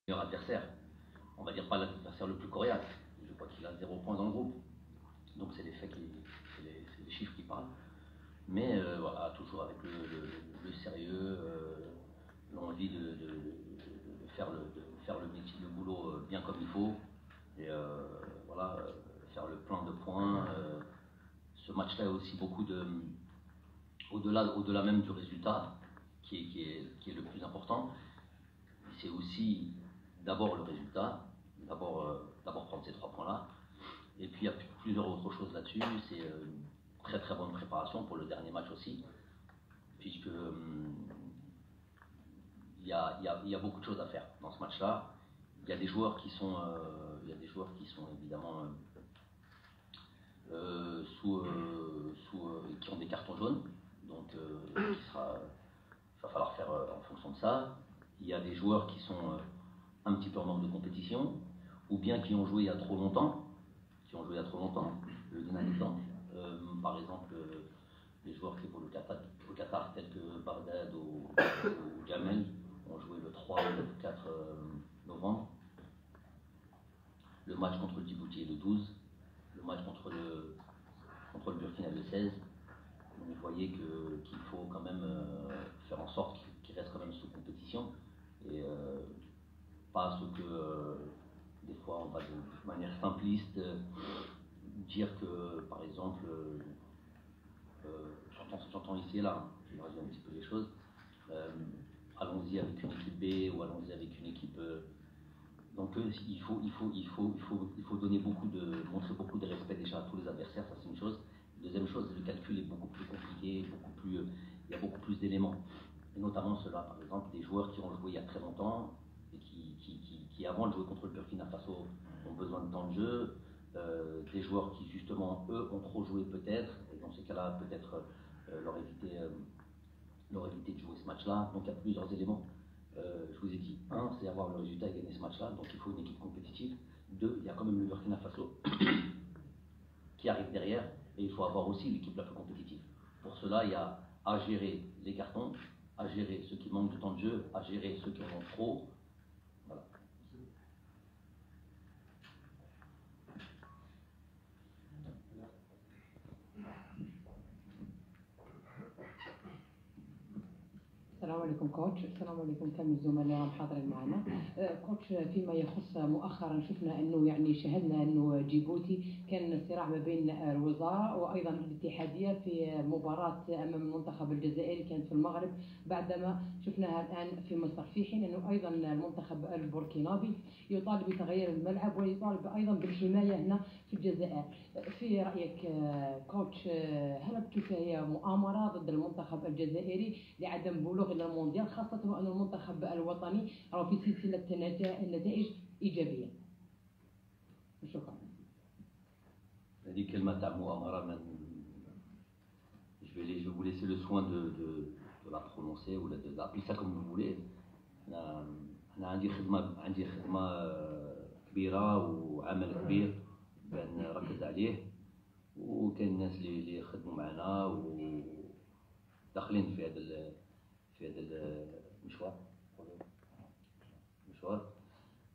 meilleur adversaire. On va dire pas l'adversaire le plus coriace. Je crois qu'il a 0 points dans le groupe. Donc c'est les faits, c'est les chiffres qui parlent. Mais voilà, toujours avec le sérieux, l'envie de faire le métier, le boulot bien comme il faut. Et voilà, faire le plein de points. Ce match-là a aussi beaucoup de... Au-delà même du résultat, qui est le plus important, c'est aussi d'abord le résultat, d'abord prendre ces 3 points-là. Et puis il y a plusieurs autres choses là-dessus. C'est une très très bonne préparation pour le dernier match aussi, puisque il y a beaucoup de choses à faire dans ce match-là. Il y a des joueurs qui sont évidemment qui ont des cartons jaunes, donc il va falloir faire en fonction de ça. Il y a des joueurs qui sont un petit peu en manque de compétition, ou bien qui ont joué il y a trop longtemps. Je vais donner un exemple. Par exemple, les joueurs qui évoluent au Qatar, tels que Bardad ou Jamel, ont joué le 3 ou le 4 novembre. Le match contre le Djibouti est le 12. Le match contre le Burkina le 16. Donc vous voyez qu'il faut quand même faire en sorte qu'ils restent quand même sous compétition. Et pas ce que des fois on va de manière simpliste dire que par exemple j'entends ici et là, je vais résumer un petit peu les choses, allons-y avec une équipe B ou allons-y avec une équipe donc il faut donner montrer beaucoup de respect déjà à tous les adversaires, ça c'est une chose. Deuxième chose, le calcul est beaucoup plus compliqué, il y a beaucoup plus d'éléments, et notamment ceux-là, par exemple, des joueurs qui ont joué il y a très longtemps et qui avant de jouer contre le Burkina Faso ont besoin de temps de jeu, des joueurs qui justement eux ont trop joué peut-être, et dans ces cas-là peut-être leur éviter de jouer ce match-là. Donc il y a plusieurs éléments. Je vous ai dit, un, c'est avoir le résultat et gagner ce match-là, donc il faut une équipe compétitive. Deux, il y a quand même le Burkina Faso qui arrive derrière, et il faut avoir aussi l'équipe la plus compétitive. Pour cela, il y a à gérer les cartons, à gérer ceux qui manquent de temps de jeu, à gérer ceux qui en ont trop. Voilà. السلام عليكم كوتش، السلام عليكم كامل الزملاء الحاضرين معنا. كوتش، فيما يخص مؤخرا شفنا انه يعني شاهدنا انه جيبوتي كان صراع ما بين الوزاره وايضا الاتحاديه في مباراه امام المنتخب الجزائري كانت في المغرب، بعدما شفناها الان في مصر، في حين انه ايضا المنتخب البوركينابي يطالب بتغيير الملعب ويطالب ايضا بالحمايه هنا في الجزائر. في رايك كوتش، هل تشوف هي مؤامره ضد المنتخب الجزائري لعدم بلوغ الى المونديال، خاصه وان المنتخب الوطني راه في سلسله نتائج ايجابيه؟ شكرا. هذه كلمه تاع مؤامره، je vais vous laisser le soin de la prononcer ou d'appeler ça comme vous voulez. أنا عندي خدمة كبيرة وعمل كبير بان نركز عليه، وكاين الناس اللي يخدموا معنا وداخلين في هذا المشوار.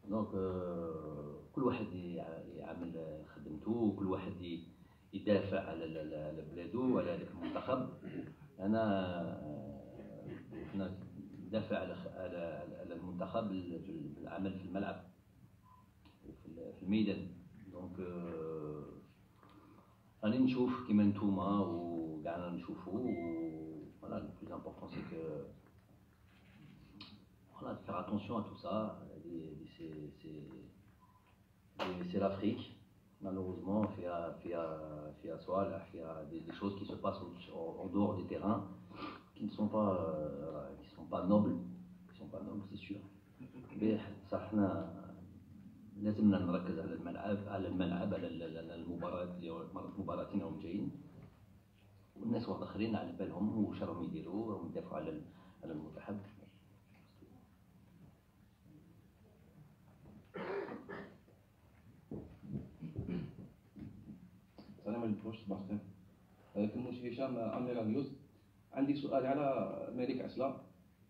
دونك كل واحد يعمل خدمته، وكل واحد يدافع على بلاده وعلى هذاك المنتخب. انا ندافع على المنتخب بالعمل في الملعب وفي الميدان. دونك راني نشوف كيما نتوما وكاعنا نشوفوا. Voilà, le plus important c'est que voilà, de faire attention à tout ça. C'est l'Afrique, malheureusement, il y a des choses qui se passent en dehors des terrains qui ne sont pas nobles, c'est sûr. Mais ça, لازمنا نركز على الملعب على المباراتين راهم جايين، والناس واحد اخرين على بالهم واش راهم يديروا، راهم يدافعوا على المنتخب. السلام عليكم سباستيان، كنمشي هشام امير نيوز. عندي سؤال على مالك عسلة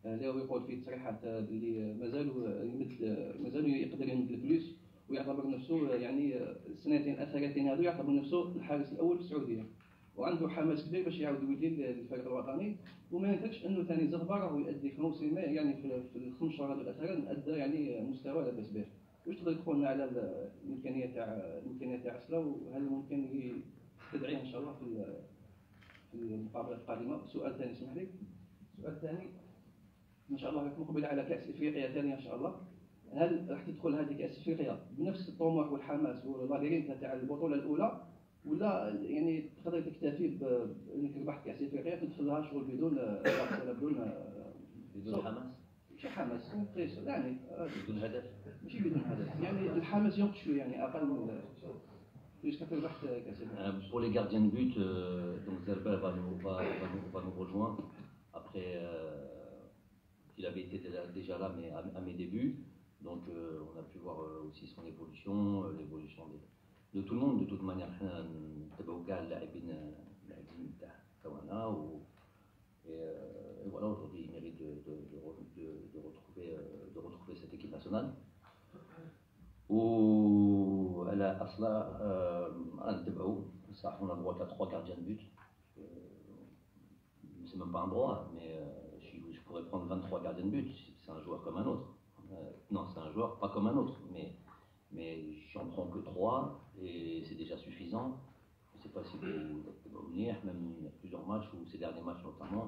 اللي هو يقول فيه تصريحات اللي مازالوا نفسه يعني السنتين الاخيرتين هذو يعتبر نفسه الحارس الاول في السعوديه، وعنده حماس كبير باش يعاود يولي للفريق الوطني. وما ينكرش انه ثاني زغبه راهو يؤدي في موسمه يعني في الخمس شهور هذو الاخيره ادى يعني مستوى لاباس به. واش تقدر تقول لنا على الامكانيه تاع عسله، وهل ممكن تدعيه ان شاء الله في المقابله القادمه؟ سؤال ثاني اسمح لي، السؤال الثاني ان شاء الله راح مقبل على كاس افريقيا ثانيه ان شاء الله. هل راح تدخل هذه كاس افريقيا بنفس الطموح والحماس واللاذعين تاع البطوله الاولى، ولا يعني تقدر تكتفي بانك ربحت كاس افريقيا تدخلها شغل بدون بدون حماس؟ ماشي حماس يعني بدون هدف؟ ماشي بدون هدف، يعني الحماس ينقص شويه، يعني اقل من jusqu'à ربحت كاس افريقيا. Pour les gardiens de but, donc Zerber va nous rejoindre. Après, il avait été déjà là, mais à mes débuts. Donc on a pu voir aussi son évolution, l'évolution de tout le monde. De toute manière, et voilà, aujourd'hui il mérite de retrouver cette équipe nationale. وعلى أصلا نتبعوا صح. On a droit à 3 gardiens de but. C'est même pas un droit, mais je pourrais prendre 23 gardiens de but. C'est un joueur comme un autre. Non, c'est un joueur pas comme un autre, mais j'en prends que 3 et c'est déjà suffisant. Je ne sais pas si vous venir, même il y a plusieurs matchs, ou ces derniers matchs notamment,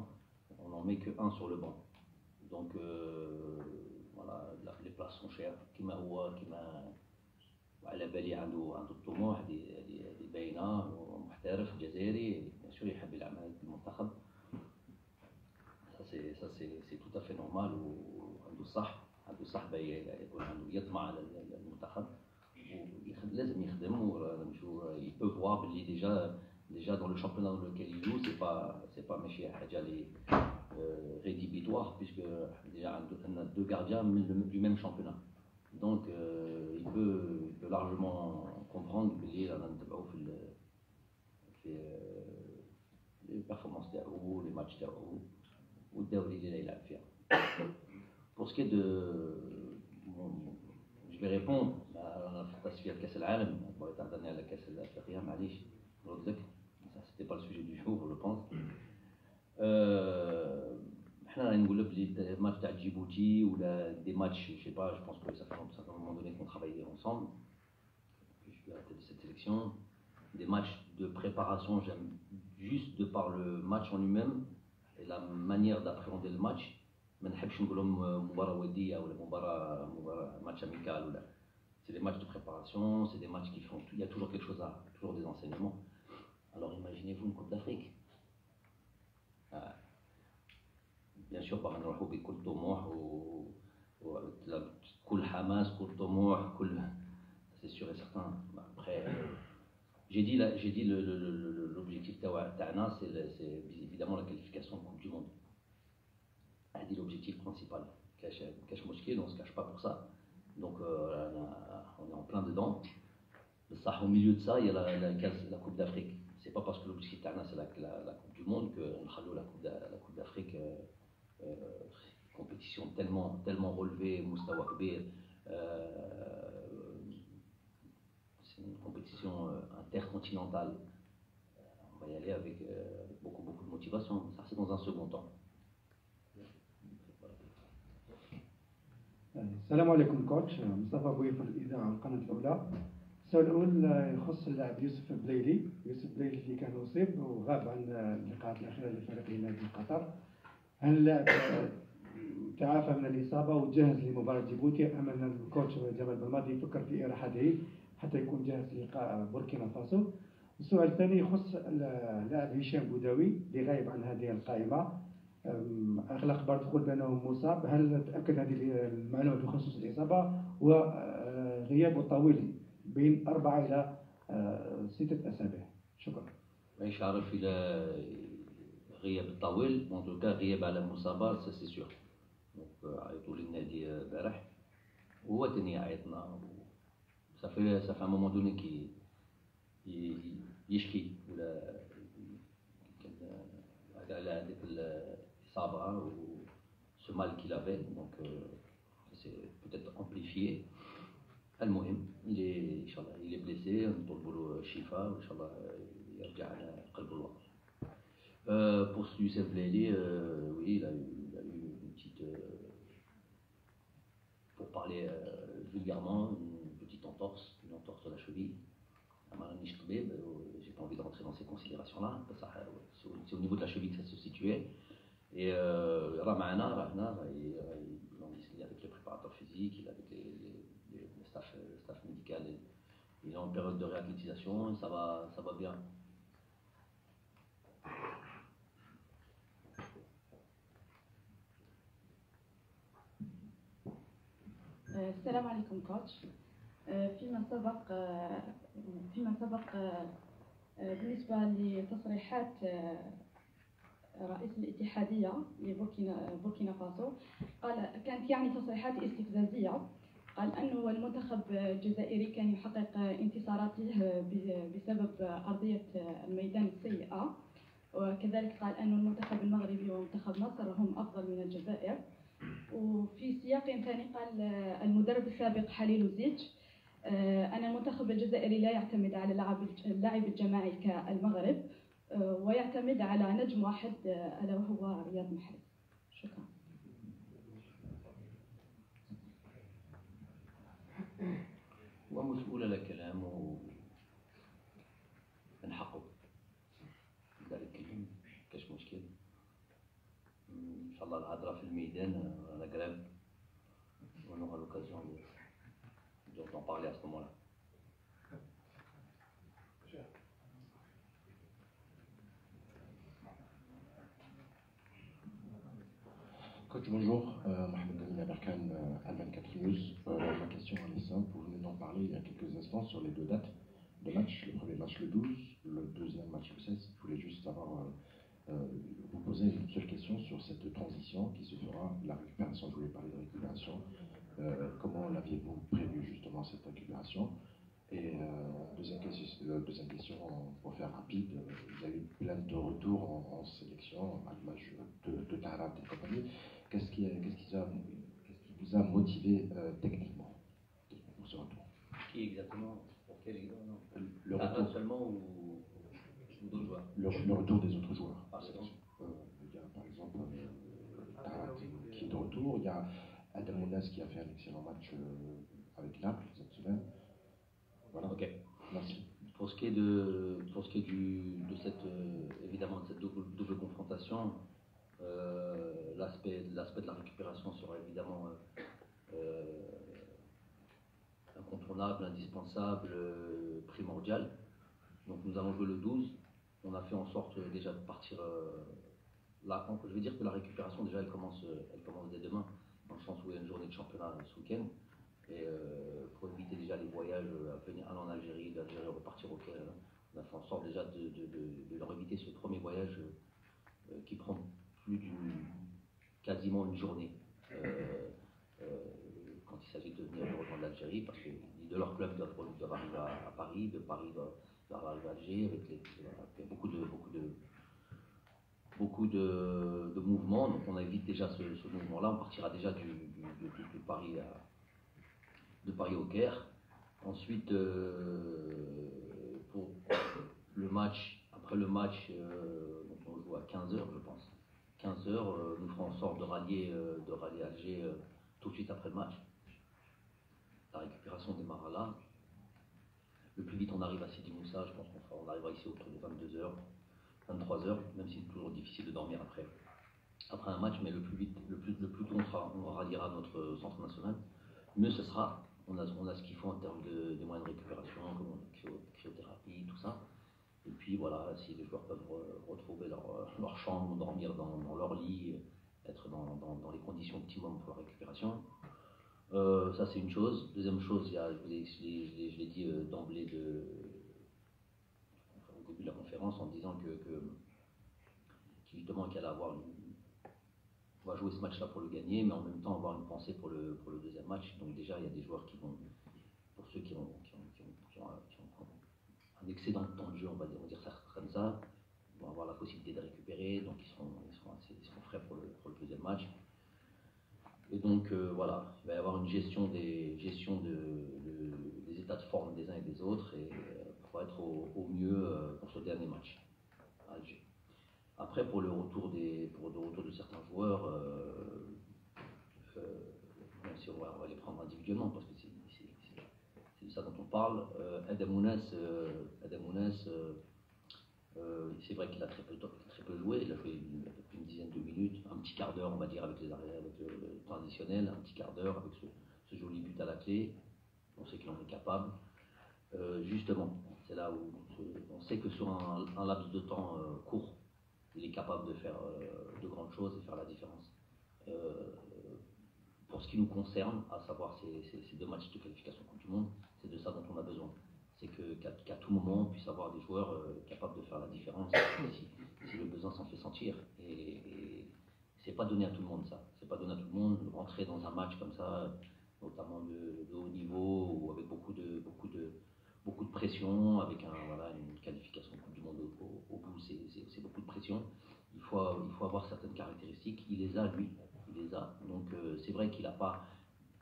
on n'en met que 1 sur le banc. Donc voilà, les places sont chères. كما هو كما وعلى بالي عنده الطموح اللي باينه، ومحترف جزائري bien sûr يحب يلعب مع المنتخب. Ça c'est tout à fait normal. وعنده الصح يكون عنده يطمع على المنتخب، لازم يخدم. il peut voir باللي déjà dans le championnat dans lequel il joue, c'est pas ماشي حاجه اللي rédhibitoire, puisque déjà on a 2 gardiens du même championnat. Donc il peut largement comprendre باللي رانا نتبعوا في les performances تاعو، les matchs تاعو والدوري اللي يلعب فيها. Pour ce qui est de je vais répondre انا في تصفيات كاس العالم. بغيت تهضرني على كاس الافريقيا، معليش نرد لك. Ça c'était pas le sujet du jour, je pense. احنا راني نقول لك بلي الماتش تاع جيبوتي ولا دي ماتش je sais pas, je pense que ça fait un moment donné qu'on travaille ensemble. Je suis à la tête de cette sélection. Des matchs de préparation, j'aime juste de par le match en lui-même et la manière d'appréhender le match. ما نحبش نقولهم مباراة ودية ولا مباراة match amical ولا. C'est des matchs de préparation, c'est des matchs qui font, il y a toujours quelque chose toujours des enseignements. Alors imaginez-vous une Coupe d'Afrique. Bien sûr باغي نروحوا بكل طموح وكل حماس، كل طموح، c'est sûr et certain. Après j'ai dit l'objectif تاعنا c'est évidemment la qualification de Coupe du Monde. C'est l'objectif principal. كاش مشكل, on se cache pas pour ça. Donc on est en plein dedans. Au milieu de ça, il y a la Coupe d'Afrique. C'est pas parce que l'objectif تاعنا c'est la Coupe du Monde que نخلو la Coupe d'Afrique compétition tellement relevée, مستوى كبير. C'est une compétition intercontinentale. On va y aller avec beaucoup de motivation. Ça c'est dans un second temps. السلام عليكم كوتش. مصطفى بويف الإذاعة القناة الأولى. السؤال الأول يخص اللاعب يوسف بليلي اللي كان أصيب وغاب عن اللقاءات الأخيرة لفريق نادي قطر. هل اللاعب تعافى من الإصابة وجاهز لمباراة جيبوتي، أم أن الكوتش جمال بلماضي يفكر في إراحته حتى يكون جاهز للقاء بوركينا فاسو؟ السؤال الثاني يخص اللاعب هشام بوداوي اللي غايب عن هذه القائمة. أغلق أخبار تقول بأنه مصاب. هل تأكد هذه المعلومة بخصوص الإصابة وغيابه طويل بين 4 إلى 6 أسابيع؟ شكرا. مش عارف إلى غياب الطويل، en tout cas غياب على مصابة ça c'est sûr. Donc عيطوا للنادي البارح وهو تاني عيطنا. ça fait un moment donné qui يشكي ولا على هذيك الإصابة و ce mal qu'il avait. Donc c'est peut-être amplifié. المهم il est blessé, نطلبوا له الشفاء وان شاء الله يرجع على قلب الوطن. Pour Youssef Blaili, oui, il a eu une petite, pour parler vulgairement, une petite entorse de la cheville. J'ai pas envie de rentrer dans ces considérations-là, c'est au niveau de la cheville que ça se situait. Et Ramana, il est avec le préparateur physique, il est avec le staff médical, il est en période de réathlétisation, ça va bien. السلام عليكم كوتش. فيما سبق بالنسبة لتصريحات رئيس الاتحادية لبوركينا فاسو، كانت يعني تصريحات استفزازية. قال أنه المنتخب الجزائري كان يحقق انتصاراته بسبب أرضية الميدان السيئة، وكذلك قال أن المنتخب المغربي ومنتخب مصر هم أفضل من الجزائر. وفي سياق ثاني قال المدرب السابق حليل زيج أن المنتخب الجزائري لا يعتمد على اللعب الجماعي كالمغرب، ويعتمد على نجم واحد ألا وهو رياض محرز. شكرا. ومسؤول على كلامه من حقه، لذلك كاش مشكل. إن شاء الله الهضرة في الميدان على grève, on aura l'occasion d'en parler à ce moment-là. Coach, bonjour, Mohamed Damien Berkane, Al24 News. Ma question elle est simple, vous venez d'en parler il y a quelques instants sur les deux dates de match. Le premier match le 12, le deuxième match le 16. Je voulais juste savoir, vous poser une seule question sur cette transition qui se fera, la récupération. Je voulais parler de récupération. Comment l'aviez-vous prévu justement cette récupération? Et deuxième question, pour faire rapide, vous avez eu plein de retours en sélection, à l'image de Tarat et compagnie. Qu'est-ce qui vous a motivé techniquement pour ce retour? Qui exactement? Pour quel exemple? Le retour seulement ou d'autres joueurs? Le retour des autres joueurs. Par exemple il y a par exemple Tarat qui est de retour, il y a Adam Mounas qui a fait un excellent match avec Naples cette semaine. Voilà. Ok. Merci. Pour ce qui est de cette évidemment de cette double confrontation, l'aspect de la récupération sera évidemment incontournable, indispensable, primordial. Donc nous allons jouer le 12. On a fait en sorte déjà de partir là. Je vais dire que la récupération déjà elle commence dès demain, dans le sens où il y a une journée de championnat ce week-end. Et pour éviter déjà les voyages aller en Algérie, d'Algérie repartir au Caire, on a fait en sorte déjà de leur éviter ce premier voyage qui prend quasiment une journée quand il s'agit de venir rejoindre l'Algérie, parce que de leur club doivent arriver à Paris, de Paris doivent arriver à Alger, il y a beaucoup de mouvements, donc on évite déjà ce mouvement-là. On partira déjà de Paris au Caire. Ensuite, pour le match, après le match, donc on joue à 15h, je pense. 15h, nous ferons en sorte de rallier Alger tout de suite après le match. La récupération démarrera là. Le plus vite on arrive à Sidi Moussa, je pense qu'on arrivera ici autour de 22h, 23h, même si c'est toujours difficile de dormir après un match, mais le plus tôt on ralliera notre centre national, mieux ce sera. On a ce qu'il faut en termes de moyens de récupération, comme cryothérapie, tout ça. Et puis voilà, si les joueurs peuvent retrouver leur chambre, dormir dans leur lit, être dans les conditions optimum pour la récupération. Ça c'est une chose. Deuxième chose, je l'ai dit d'emblée au début de la conférence en disant justement qu'il allait on va jouer ce match-là pour le gagner, mais en même temps avoir une pensée pour le deuxième match. Donc déjà, il y a des joueurs qui vont, pour ceux qui ont un excédent de temps de jeu, on va dire ça comme ça, vont avoir la possibilité de récupérer, donc ils seront frais pour le deuxième match. Et donc voilà, il va y avoir une gestion des états de des autres et pour être au mieux pour ce dernier match à Alger. Après, pour le retour de certains joueurs, même si on va les prendre individuellement, parce que c'est de ça dont on parle. Adam Ounas, c'est vrai qu'il a très peu joué, il a joué à peu près une dizaine de minutes, un petit quart d'heure, on va dire, avec les arrières, avec le traditionnel, un petit quart d'heure avec ce joli but à la clé. On sait qu'il en est capable. Justement, c'est là où on sait que sur un laps de temps court, il est capable de faire de grandes choses et faire la différence. Pour ce qui nous concerne, à savoir ces 2 matchs de qualification Coupe du Monde, c'est de ça dont on a besoin. C'est qu'à tout moment, on puisse avoir des joueurs capables de faire la différence si le besoin s'en fait sentir. Et c'est pas donné à tout le monde, ça. C'est pas donné à tout le monde. Rentrer dans un match comme ça, notamment de haut niveau, ou avec beaucoup de pression, avec une qualification Coupe du Monde au bout, c'est beaucoup de pression. Il faut avoir certaines caractéristiques. Il les a, lui. Il les a. Donc c'est vrai qu'il n'a pas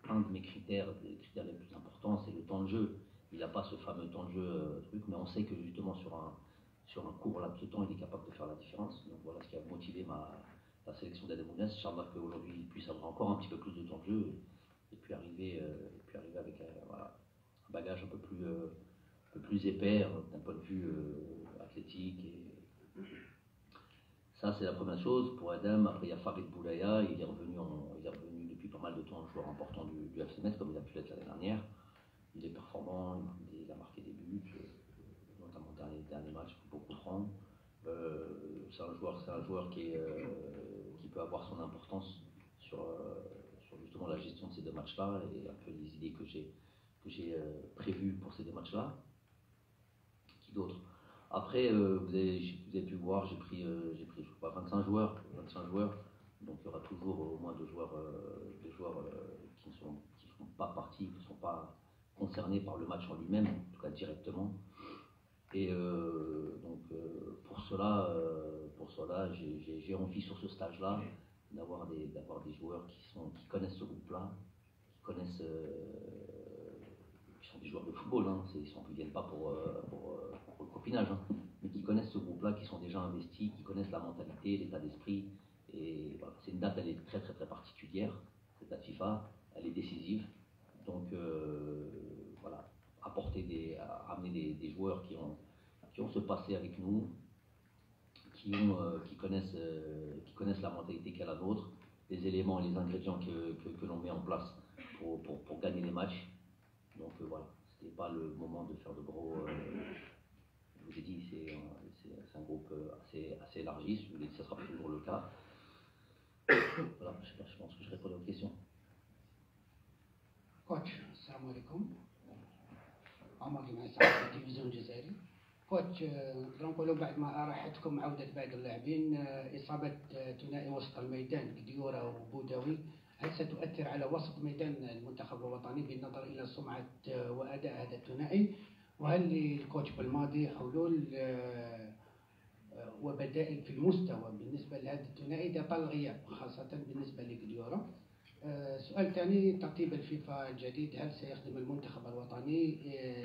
un de mes critères, les critères les plus importants, c'est le temps de jeu. Il n'a pas ce fameux temps de jeu mais on sait que justement sur un court laps de temps, il est capable de faire la différence. Donc voilà ce qui a motivé la sélection d'Adem Ounas. J'espère qu'aujourd'hui, il puisse avoir encore un petit peu plus de temps de jeu et puis arriver avec un bagage un peu plus épais d'un point de vue athlétique. Et ça, c'est la première chose. Pour Adam, après, il y a Farid Boulaya, il est revenu depuis pas mal de temps, un joueur important du FC Metz, comme il a pu l'être l'année dernière. Il est performant, il a marqué des buts, notamment dans les derniers matchs, pour comprendre. C'est un joueur qui peut avoir son importance sur justement la gestion de ces 2 matchs-là et un peu les idées que j'ai prévues pour ces 2 matchs-là. Qui d'autre? Après, vous avez pu voir, j'ai pris je crois, 25 joueurs, donc il y aura toujours au moins 2 joueurs qui ne font pas partie, qui ne sont pas concernés par le match en lui-même, en tout cas directement. Et donc pour cela j'ai envie sur ce stage-là d'avoir des joueurs qui connaissent ce groupe-là, qui sont des joueurs de football, ils ne viennent pas pour le copinage, mais qui connaissent ce groupe-là, qui sont déjà investis, qui connaissent la mentalité, l'état d'esprit. Et voilà, c'est une date, elle est très très très particulière, cette date FIFA, elle est décisive. Donc voilà, amener des joueurs qui ont ce passé avec nous, qui connaissent la mentalité qu'est la nôtre, les éléments, les ingrédients que l'on met en place pour gagner les matchs. Donc voilà, ce n'est pas le moment de faire de gros. Je vous ai dit, c'est un groupe assez élargi, ça sera toujours le cas. Voilà, je pense que je réponds aux questions. كوتش السلام عليكم. عمر المعسى التلفزيون الجزائري. كوتش نقولوا بعد ما راحتكم عودة بعض اللاعبين إصابة ثنائي وسط الميدان كديورة وبوداوي، هل ستؤثر على وسط ميدان المنتخب الوطني بالنظر إلى سمعة وأداء هذا الثنائي؟ وهل للكوتش بالماضي حلول وبدائل في المستوى بالنسبة لهذا الثنائي إذا طال الغياب خاصة بالنسبة لكديورة؟ سؤال ثاني، ترتيب الفيفا الجديد هل سيخدم المنتخب الوطني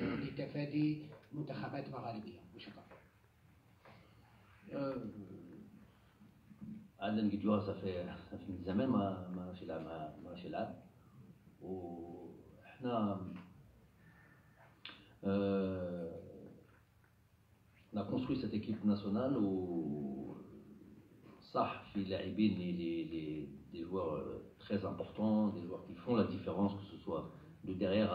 لتفادي منتخبات مغاربية؟ شكرا. عندنا كديورة صافي من زمان ما يلعب وإحنا on a construit cette équipe nationale où صح في لاعبين des joueurs très importants, des joueurs qui font la différence, que ce soit de derrière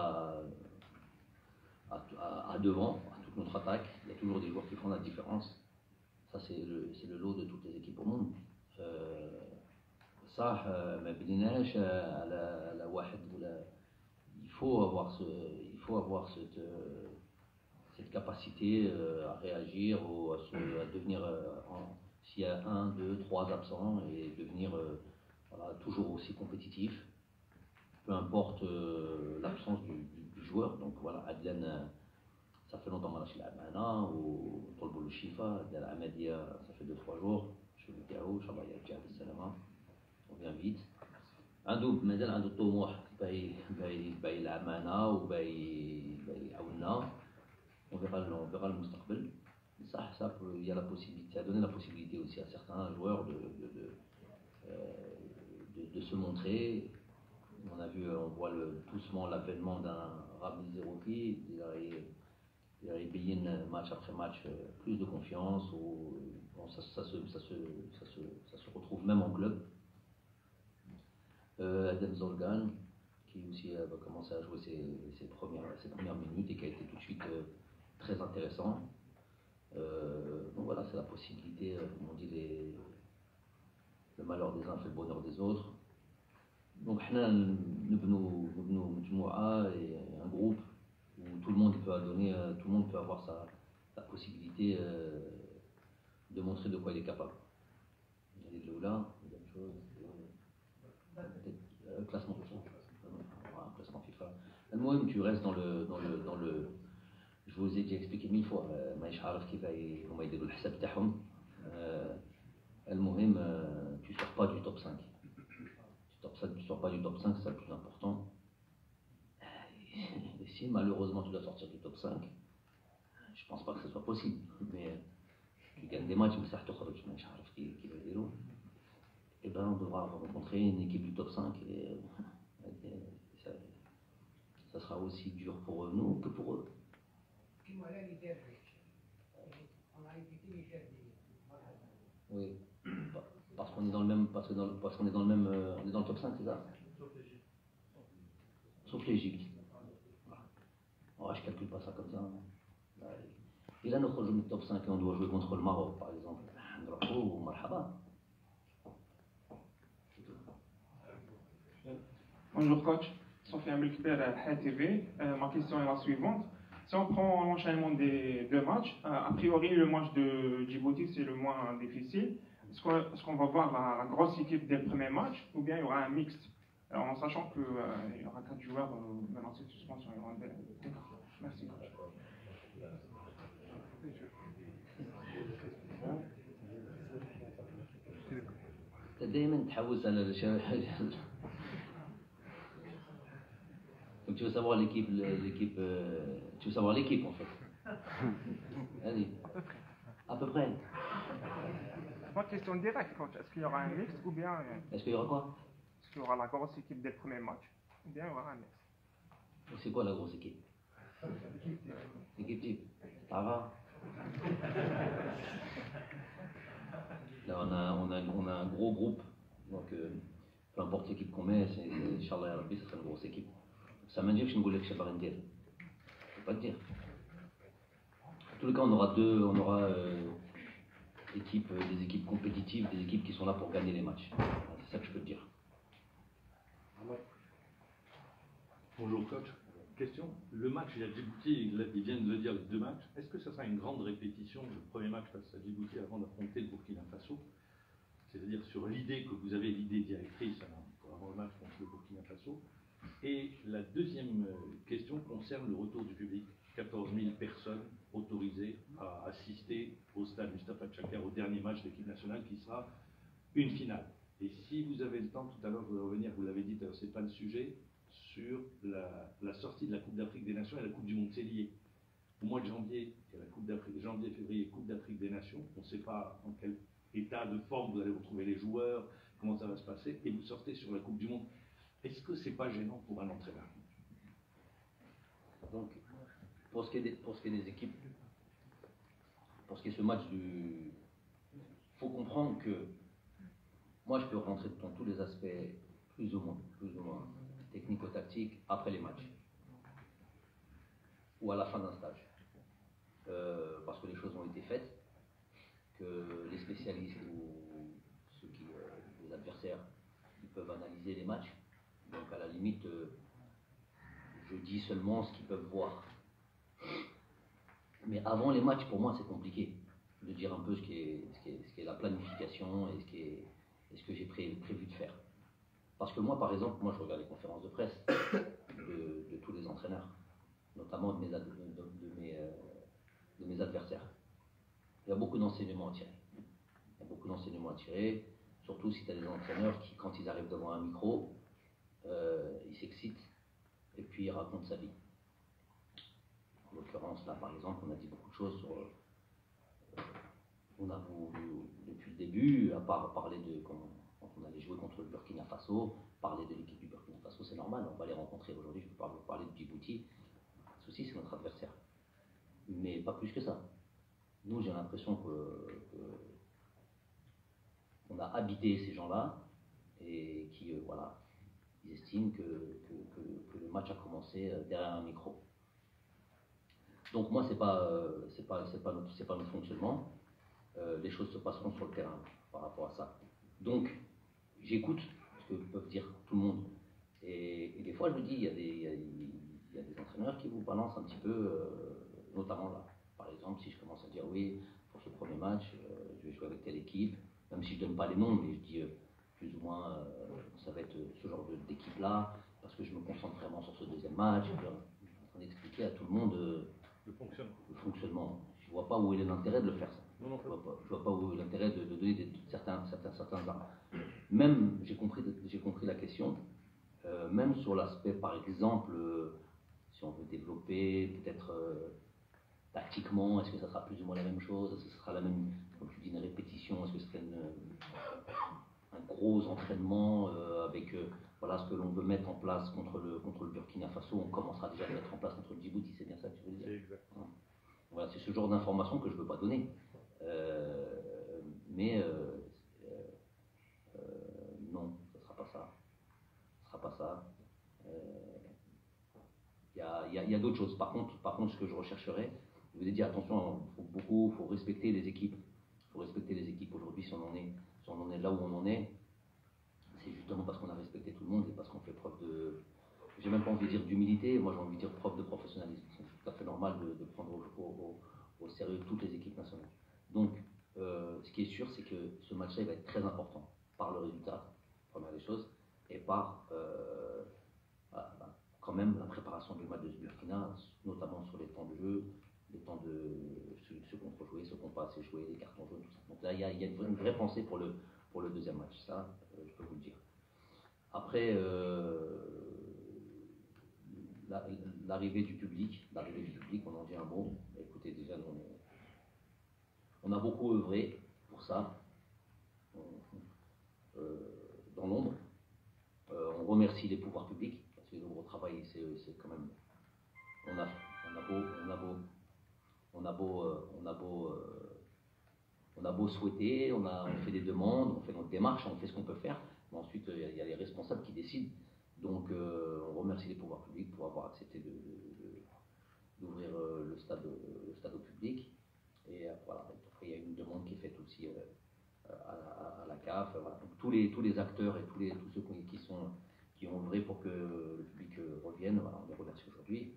à devant, à toute notre attaque. Il y a toujours des joueurs qui font la différence. Ça c'est le lot de toutes les équipes au monde. صح ما بديناش على واحد ولا il faut avoir cette capacité à réagir ou à devenir s'il y a 1, 2, 3 absents et devenir toujours aussi compétitif, peu importe l'absence du joueur. Donc voilà, Adlan, ça fait longtemps que je suis là, ou Tolbo le Chifa, Adlan Amadia, ça fait 2-3 jours, je suis le Gao, Shabaya Djab Salama, on vient vite. عنده طموح باي العمانة وباي عاونا on verra le Mustaqbal. Ça, il y a la possibilité, ça a donné la possibilité aussi à certains joueurs de se montrer. On voit doucement l'avènement d'un Rami Zerouki. Il a payé match après match plus de confiance. Bon, ça se retrouve même en club. Adem Zolgan, qui aussi va commencer à jouer ses premières minutes et qui a été tout de suite très intéressant. Donc voilà, c'est la possibilité, comme on dit, le malheur des uns fait le bonheur des autres. Donc nous et un groupe où tout le monde peut avoir sa possibilité de montrer de quoi il est capable. Il y a des là, il y a des choses, classement FIFA. Moi, tu restes dans le. Je vous ai déjà expliqué 1000 fois. مانيش عارف كيف هما يديروا الحساب تاعهم. المهم tu sors pas du top 5. Tu sors pas du top 5, c'est ça le plus important. Et si malheureusement tu dois sortir du top 5, je pense pas que ce soit possible. Mais tu gagnes des matchs, mais ça te خرج مانيش عارف كيف يديروا. Et ben on devra rencontrer une équipe du top 5 et ça sera aussi dur pour nous que pour eux. Oui, parce qu'on est dans le même, parce qu'on est dans le même, on est dans le top 5, c'est ça? Sauf l'Égypte. Oh, je calcule pas ça comme ça. Et là, nous rejoignons le top 5 et on doit jouer contre le Maroc, par exemple. Oh, marhaba. Bonjour coach, Sofiane Belkber, Head TV. Ma question est la suivante. Si on prend l'enchaînement des deux matchs, a priori le match de Djibouti c'est le moins difficile. Est-ce qu'on va voir la grosse équipe dès le premier match ou bien il y aura un mixte en sachant qu'il y aura 4 joueurs maintenant cette suspension. Merci coach. دائما تحوس على الاشياء. Tu veux savoir l'équipe, tu veux savoir l'équipe en fait. Allez. À peu près. Pas question directe, coach. Est-ce qu'il y aura un mix ou bien. Est-ce qu'il y aura quoi? Est-ce qu'il y aura la grosse équipe dès le premier match ou bien il y aura un mix? C'est quoi la grosse équipe? L'équipe type. Ça va? Là on a un gros groupe. Donc peu importe l'équipe qu'on met, Inch'Allah ya Rabbi, ça sera une grosse équipe. Ça veut dire que je ne voulais que je ne peux pas te dire. En tous les cas, on aura des équipes compétitives, des équipes qui sont là pour gagner les matchs. C'est ça que je peux te dire. Bonjour coach. Question. Le match à Djibouti, il vient de le dire, les 2 matchs. Est-ce que ça sera une grande répétition du premier match face à Djibouti avant d'affronter le Burkina Faso? C'est-à-dire sur l'idée que vous avez, l'idée directrice pour avoir le match contre le Burkina Faso. Et la deuxième question concerne le retour du public. 14 000 personnes autorisées à assister au stade Mustapha Tchakar au dernier match de l'équipe nationale qui sera une finale. Et si vous avez le temps, tout à l'heure, vous allez revenir, vous l'avez dit, ce n'est pas le sujet, sur la sortie de la Coupe d'Afrique des Nations et la Coupe du Monde, c'est lié. Au mois de janvier, il y a la Coupe d'Afrique, janvier-février, Coupe d'Afrique des Nations, on ne sait pas en quel état de forme vous allez retrouver les joueurs, comment ça va se passer, et vous sortez sur la Coupe du Monde. Est-ce que c'est pas gênant pour un entraîneur? Donc, pour ce qui est des équipes, pour ce qui est ce match il faut comprendre que moi je peux rentrer dans tous les aspects plus ou moins technico-tactiques après les matchs ou à la fin d'un stage, parce que les choses ont été faites, que les spécialistes ou les adversaires, ils peuvent analyser les matchs. Donc à la limite, je dis seulement ce qu'ils peuvent voir. Mais avant les matchs, pour moi, c'est compliqué de dire un peu ce qui est la planification et ce que j'ai prévu de faire. Parce que moi, par exemple, je regarde les conférences de presse de tous les entraîneurs, notamment de mes adversaires. Il y a beaucoup d'enseignements à tirer. Surtout si tu as des entraîneurs qui, quand ils arrivent devant un micro, il s'excite et puis il raconte sa vie. En l'occurrence, là par exemple, chose sur. On a depuis le début, à part parler de quand on allait jouer contre le Burkina Faso, parler de l'équipe du Burkina Faso, c'est normal, on va les rencontrer aujourd'hui, je peux pas vous parler de Djibouti. Le souci, c'est notre adversaire. Mais pas plus que ça. Nous, j'ai l'impression qu'on a habité ces gens-là et qui, voilà, ils estiment que le match a commencé derrière un micro. Donc moi, c'est pas notre fonctionnement. Les choses se passeront sur le terrain par rapport à ça. Donc, j'écoute ce que peuvent dire tout le monde. Et des fois, je me dis, il y a des entraîneurs qui vous balancent un petit peu, notamment là. Par exemple, si je commence à dire oui, pour ce premier match, je vais jouer avec telle équipe, même si je ne donne pas les noms, mais je dis plus ou moins, ça va être ce genre d'équipe-là, parce que je me concentre vraiment sur ce deuxième match. Je suis en train d'expliquer à tout le monde le fonctionnement. Je ne vois pas où est l'intérêt de le faire ça. Je ne vois pas où est l'intérêt de donner certains armes. Même, j'ai compris la question, même sur l'aspect, par exemple, si on veut développer, peut-être tactiquement, est-ce que ça sera plus ou moins la même chose? Est-ce que ce sera la même, comme tu dis, une répétition? Est-ce que ce serait un gros entraînement avec voilà ce que l'on veut mettre en place contre le Burkina Faso? On commencera déjà à le mettre en place contre le Djibouti, c'est bien ça que tu veux dire? C'est exact. Voilà, c'est ce genre d'informations que je ne veux pas donner. Non, ce ne sera pas ça. Ce ne sera pas ça. Il y a d'autres choses. Par contre, ce que je rechercherais, je vous ai dit attention, il faut respecter les équipes. Il faut respecter les équipes. Aujourd'hui, si on en est là où on en est, c'est justement parce qu'on a respecté tout le monde et parce qu'on fait preuve de, j'ai même pas envie de dire d'humilité, moi j'ai envie de dire preuve de professionnalisme. C'est tout à fait normal de prendre au sérieux toutes les équipes nationales. Donc, ce qui est sûr, c'est que ce match-là va être très important par le résultat, première des choses, et par quand même la préparation du match de Burkina, notamment sur les temps de jeu, les temps de ceux qu'on peut jouer, ceux qu'on pas assez jouer, les cartons jaunes, tout ça. Donc là, il y a une vraie pensée pour le deuxième match, ça, je peux vous le dire. Après, l'arrivée du public, on en dit un mot. Écoutez, déjà, on a beaucoup œuvré pour ça, dans l'ombre. On remercie les pouvoirs publics, parce que le gros travail, c'est quand même. On a beau souhaiter, on fait des demandes, on fait notre démarche, on fait ce qu'on peut faire, mais ensuite il y a les responsables qui décident. Donc on remercie les pouvoirs publics pour avoir accepté d'ouvrir le stade au public. Et voilà, après il y a une demande qui est faite aussi à la CAF. Voilà. Donc, tous les acteurs et tous ceux qui ont œuvré pour que le public revienne, voilà, on les remercie aujourd'hui.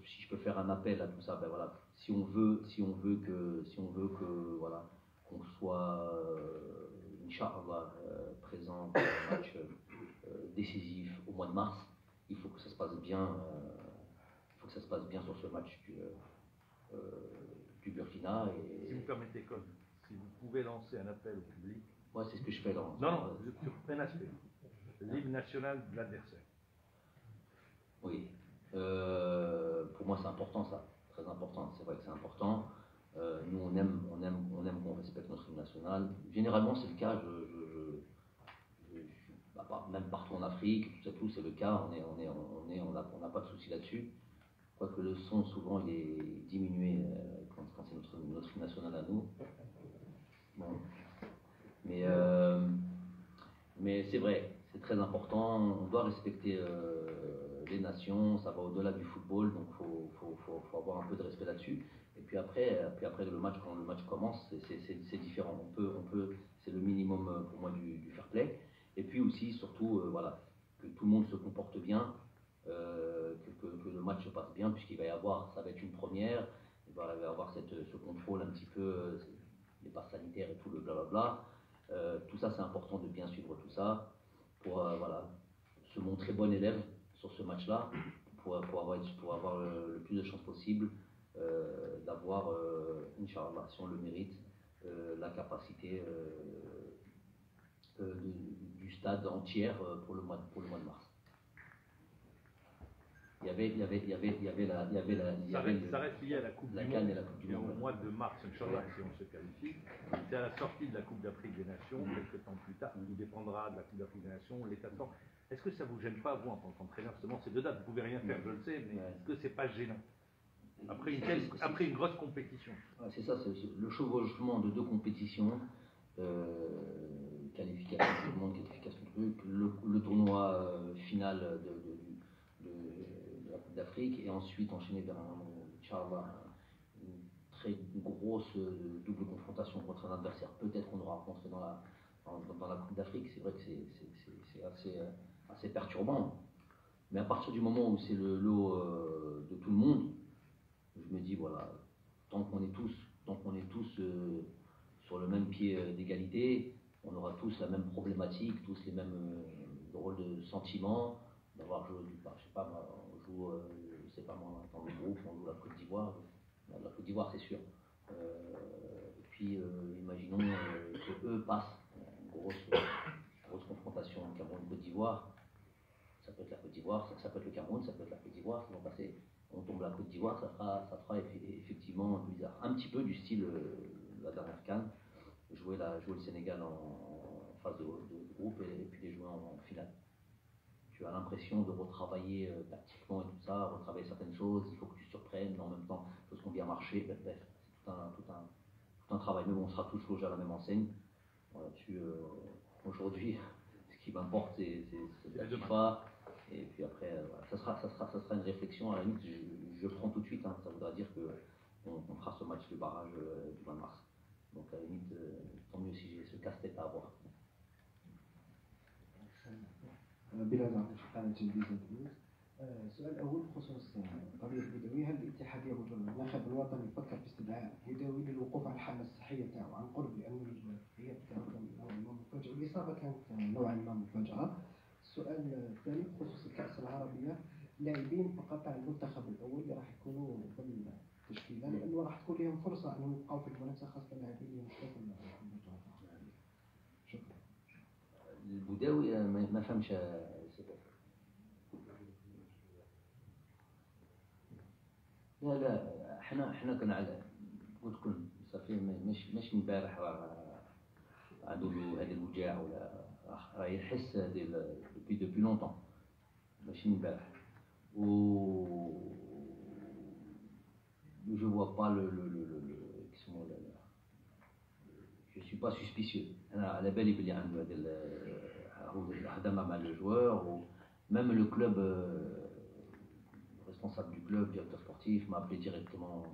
Si je peux faire un appel à tout ça, ben voilà, si on veut que voilà, qu'on soit Inch'Allah présent pour un match décisif au mois de mars, il faut que ça se passe bien. Il faut que ça se passe bien sur ce match du Burkina. Si vous permettez, Cole, si vous pouvez lancer un appel au public. Moi, c'est ce que je fais là. Non, sur un aspect. L'hymne national de l'adversaire. Oui. Pour moi, c'est important ça. Très important. C'est vrai que c'est important. Nous, on aime qu'on respecte notre hymne national. Généralement, c'est le cas. Même partout en Afrique, tout, c'est le cas. On n'a pas de souci là-dessus. Quoique le son, souvent, il est diminué quand c'est notre hymne national à nous. Bon. Mais c'est vrai, c'est très important. On doit respecter les nations. Ça va au-delà du football, donc faut avoir un peu de respect là-dessus. Et puis après le match, quand le match commence, c'est différent. On peut, c'est le minimum pour moi du fair play. Et puis aussi, surtout, voilà, que tout le monde se comporte bien, que le match se passe bien, puisqu'il va y avoir, ça va être une première, il va y avoir ce contrôle un petit peu, les passes sanitaires et tout le blablabla. Tout ça, c'est important de bien suivre tout ça pour voilà, se montrer bon élève sur ce match-là, pour avoir le plus de chances possible d'avoir, Inch'Allah, si on le mérite, la capacité du stade entière pour le mois de mars. Il Ça reste lié à la Coupe du Monde. Et au mois de mars, Inch'Allah, si on se qualifie, c'est à la sortie de la Coupe d'Afrique des Nations, quelques temps plus tard, il dépendra de la Coupe d'Afrique des Nations, l'état de forme. Est-ce que ça ne vous gêne pas, vous, en tant qu'entraîneur, justement, ces 2 dates, vous ne pouvez rien faire, je le sais, mais est-ce que c'est pas gênant après une grosse compétition? C'est ça, c'est le chevauchement de 2 compétitions, qualification tout le monde, qualification truc, le tournoi final de la Coupe d'Afrique, et ensuite enchaîner vers une très grosse double confrontation contre un adversaire peut-être qu'on aura rencontré dans la Coupe d'Afrique. C'est vrai que c'est assez perturbant, mais à partir du moment où c'est le lot de tout le monde, je me dis voilà, tant qu'on est tous sur le même pied d'égalité, on aura tous la même problématique, tous les mêmes drôles de sentiments d'avoir joué, je sais pas, on joue, je sais pas moi, dans le groupe, on joue la Côte d'Ivoire, la Côte d'Ivoire c'est sûr. Et puis imaginons que eux passent une grosse confrontation Cameroun-Côte d'Ivoire. Ça peut être la Côte d'Ivoire, ça peut être le Cameroun, ça peut être la Côte d'Ivoire qui vont passer. On tombe la Côte d'Ivoire, ça fera effectivement bizarre. Un petit peu du style la dernière CAN, jouer le Sénégal en phase de groupe et puis les jouer en finale. Tu as l'impression de retravailler tactiquement et tout ça, retravailler certaines choses, il faut que tu surprennes, mais en même temps, choses qui ont bien marché, bref, c'est tout un travail. Mais bon, on sera tous logés à la même enseigne. Voilà, aujourd'hui, ce qui m'importe, c'est la FIFA. Et puis après, voilà, ça sera une réflexion. À la limite, je prends tout de suite. Ça voudra dire qu'on fera ce match de barrage du mois de mars. Donc à la limite, tant mieux si j'ai ce casse-tête à avoir. بلا زعما في قناة التلفزيون تونس. السؤال الأول بخصوص قضية بودوي، هل الاتحادية والناخب الوطني يفكر في استدعاء بودوي للوقوف على الحالة الصحية تاعو عن قرب، لأن الغياب تاعو كان نوعا ما مفاجئ والإصابة كانت نوعا ما مفاجئة. السؤال الثاني بخصوص الكأس العربية، اللاعبين فقط تاع المنتخب الأول اللي راح يكونوا بالتشكيلة، لأنه راح تكون لهم فرصة أنهم يبقاو في المنافسة، خاصة اللاعبين اللي مشاركين في البطولة. شكرا. البوداوي ما فهمش لا احنا كنا على قلت لكم صافي مش من البارح عنده هذا الوجاع ولا راه يحس depuis longtemps ماشي من البارح و je vois pas je suis pas suspicieux. انا على بالي بلي عنده هذا خدم مع le joueur, ou même le club, responsable du club, directeur sportif, m'a appelé directement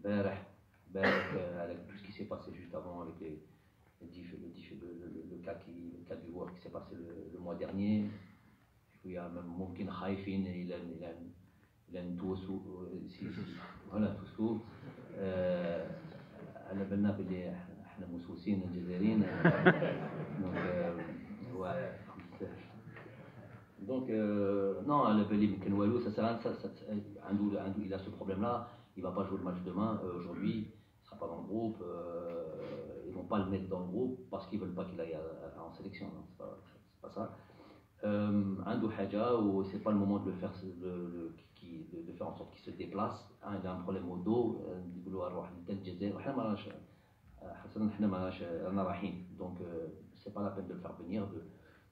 avec tout ce qui s'est passé juste avant, avec le cas du joueur qui s'est passé le mois dernier. Il y a même ممكن خايفين إلى نتوسو voilà توسو على بالنا بلي احنا مسوسين الجزائريين. Donc non, le Belém Kenwalou, ça sert à rien. Il a ce problème-là. Il va pas jouer le match demain. Aujourd'hui, il sera pas dans le groupe. Ils vont pas le mettre dans le groupe parce qu'ils veulent pas qu'il aille en sélection. C'est pas ça. Andou Hadja, ou c'est pas le moment de le faire, de faire en sorte qu'il se déplace. Il a un problème au dos. Donc c'est pas la peine de le faire venir,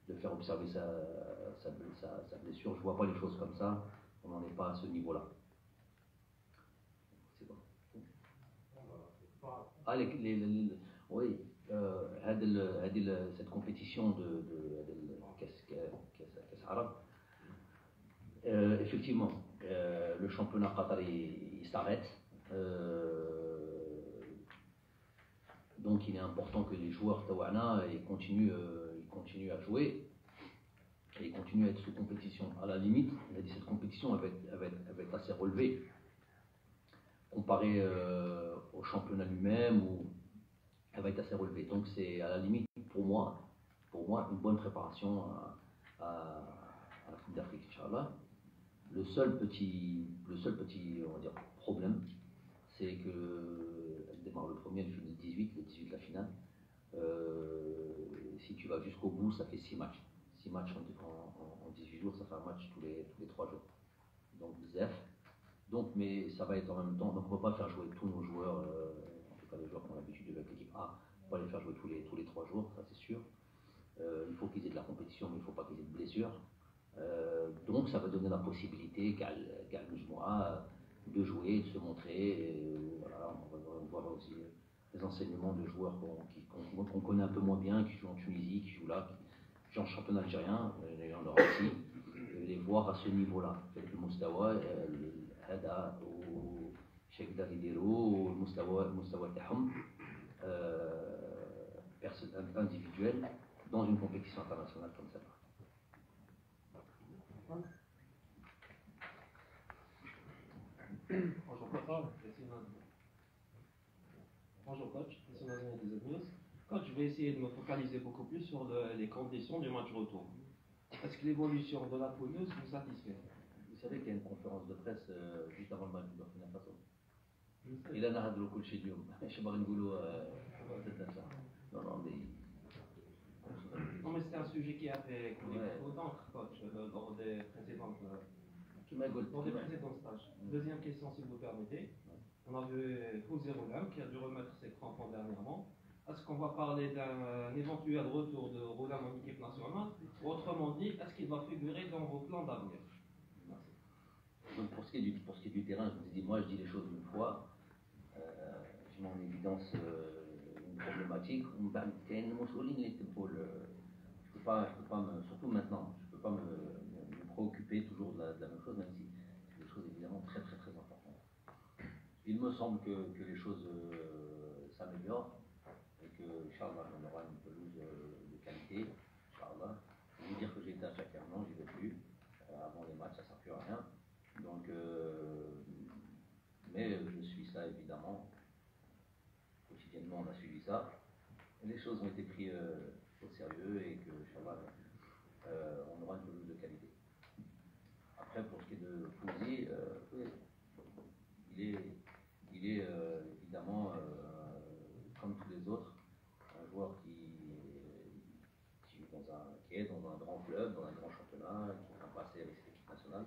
de faire observer sa blessure. Je vois pas les choses comme ça. On n'en est pas à ce niveau-là. C'est bon. Oui, cette compétition de Caisse Arabe, effectivement, le championnat qatari il s'arrête. Donc il est important que les joueurs tawana continuent à jouer et ils continuent à être sous compétition. À la limite, il a dit cette compétition elle va être assez relevée comparée au championnat lui-même, où elle va être assez relevée. Donc c'est à la limite pour moi une bonne préparation à la Coupe d'Afrique, Inch'Allah. Le seul petit on va dire, problème, c'est que elle démarre le premier, elle finit le 18 la finale. Si tu vas jusqu'au bout, ça fait 6 matchs. 6 matchs en 18 jours, ça fait un match tous les 3 jours. bzaf. Donc, mais ça va être en même temps. Donc, on ne peut pas faire jouer tous nos joueurs, en tout cas les joueurs qui ont l'habitude de jouer avec l'équipe A, on va les faire jouer tous les 3 jours, ça c'est sûr. Il faut qu'ils aient de la compétition, mais il ne faut pas qu'ils aient de blessures. Donc, ça va donner la possibilité qu'à Mujmoua de jouer, de se montrer. Et, voilà, on va voir aussi les enseignements de joueurs qu'on connaît un peu moins bien, qui jouent en Tunisie, qui jouent là, qui jouent en championnat algérien, il y en aura aussi. Les voir à ce niveau-là, le Moustawa, هذا وشي يقدر يديروا المستوى تاعهم individuel dans une compétition internationale comme ça. Bonjour coach, c'est Nazim des News. Coach, je vais essayer de me focaliser beaucoup plus sur les conditions du match retour. Est-ce que l'évolution de la pouleuse vous satisfait? Vous savez qu'il y a une conférence de presse juste avant le match du Burkina Faso. Il en a هضروا كل شيء اليوم. ايش باغي نقولوا Non mais c'était un sujet qui a fait beaucoup d'encre, coach, lors des précédents stages. Deuxième question, si vous permettez. On a vu Fouzi Roulam qui a dû remettre ses crampons dernièrement. Est-ce qu'on va parler d'un éventuel retour de Roulam en équipe nationale? Ou autrement dit, est-ce qu'il va figurer dans vos plans d'avenir? Donc pour ce qui est du terrain, je vous ai dit, moi je dis les choses une fois, je mets en évidence une problématique. Je peux pas surtout maintenant, je ne peux pas me préoccuper toujours de la même chose, même si c'est des choses évidemment très très très importantes. Il me semble que les choses s'améliorent et que, Inch'Allah, on aura une pelouse de qualité. Inch'Allah. Je vais vous dire que j'ai été à chaque non, j'y vais plus. Avant les matchs, ça ne sert plus à rien. Donc, mais je suis ça évidemment. Quotidiennement, on a suivi ça. Et les choses ont été prises au sérieux et que, Inch'Allah, on aura une pelouse de qualité. Après, pour ce qui est de Fouzi, il est évidemment, comme tous les autres, un joueur qui est dans un grand club, dans un grand championnat, qui est en train de passer avec cette équipe nationale.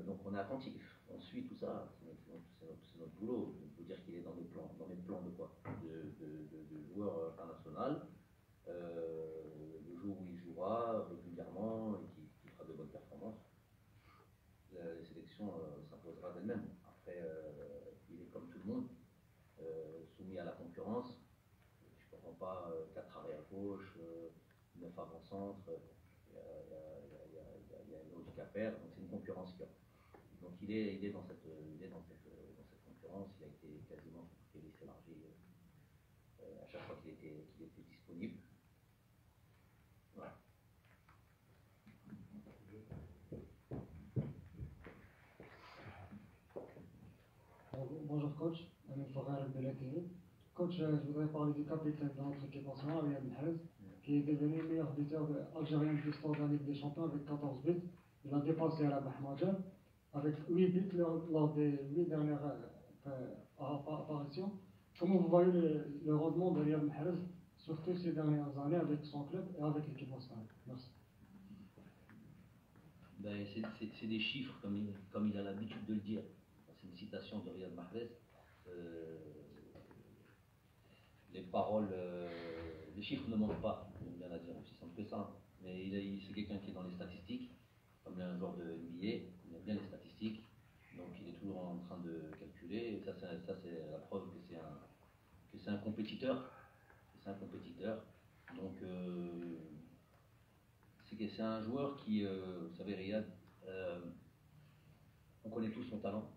Donc on est attentif, on suit tout ça, c'est notre boulot. Il faut dire qu'il est dans mes plans de quoi? De joueur international, le jour où il jouera régulièrement et qui fera de bonnes performances, la sélection s'imposera d'elle-même. Après, il est comme tout le monde, soumis à la concurrence. Je ne comprends pas 4 arrières gauche, 9 avant-centre, il y a une logique à perdre, donc c'est une concurrence qu'il y a. Donc il est dans cette concurrence, il a été quasiment sur toutes les listes élargies à chaque fois qu'il était disponible. Voilà. Bonjour coach, coach, je voudrais parler du capitaine de notre équipe nationale, Riyad Mahrez, qui est devenu meilleur buteur algérien de l'histoire de la Ligue des Champions avec 14 buts. Il a dépassé Rabah Madjan avec 8 buts lors des 8 dernières apparitions. Comment vous voyez le rendement de Riyad Mahrez, surtout ces dernières années avec son club et avec l'équipe nationale? Merci. Ben, c'est des chiffres comme il a l'habitude de le dire. C'est une citation de Riyad Mahrez. Les paroles, les chiffres ne mentent pas, j'aime bien la dire, aussi simple que ça. Mais c'est quelqu'un qui est dans les statistiques, comme un joueur de NBA, il aime bien les statistiques, donc il est toujours en train de calculer. Et ça c'est la preuve que c'est un compétiteur. C'est un compétiteur. Donc c'est un joueur qui, vous savez, Riyad, on connaît tous son talent.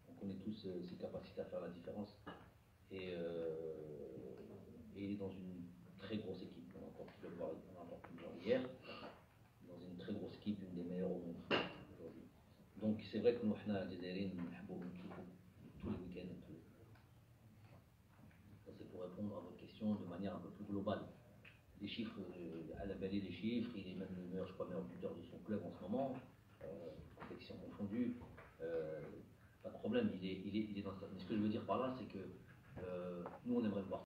On connaît tous ses capacités à faire la différence. Et il est dans une très grosse équipe. On a encore pu le voir hier. Dans une très grosse équipe, une des meilleures au monde aujourd'hui. Donc c'est vrai que nous, Algériens, nous tous les week-ends. Ça c'est pour répondre à votre question de manière un peu plus globale. Les chiffres, à la belle des chiffres, il est même le meilleur, je crois, meilleur buteur de son club en ce moment, compétition confondue. Pas de problème, il est dans ça. Mais ce que je veux dire par là, c'est que nous, on aimerait le voir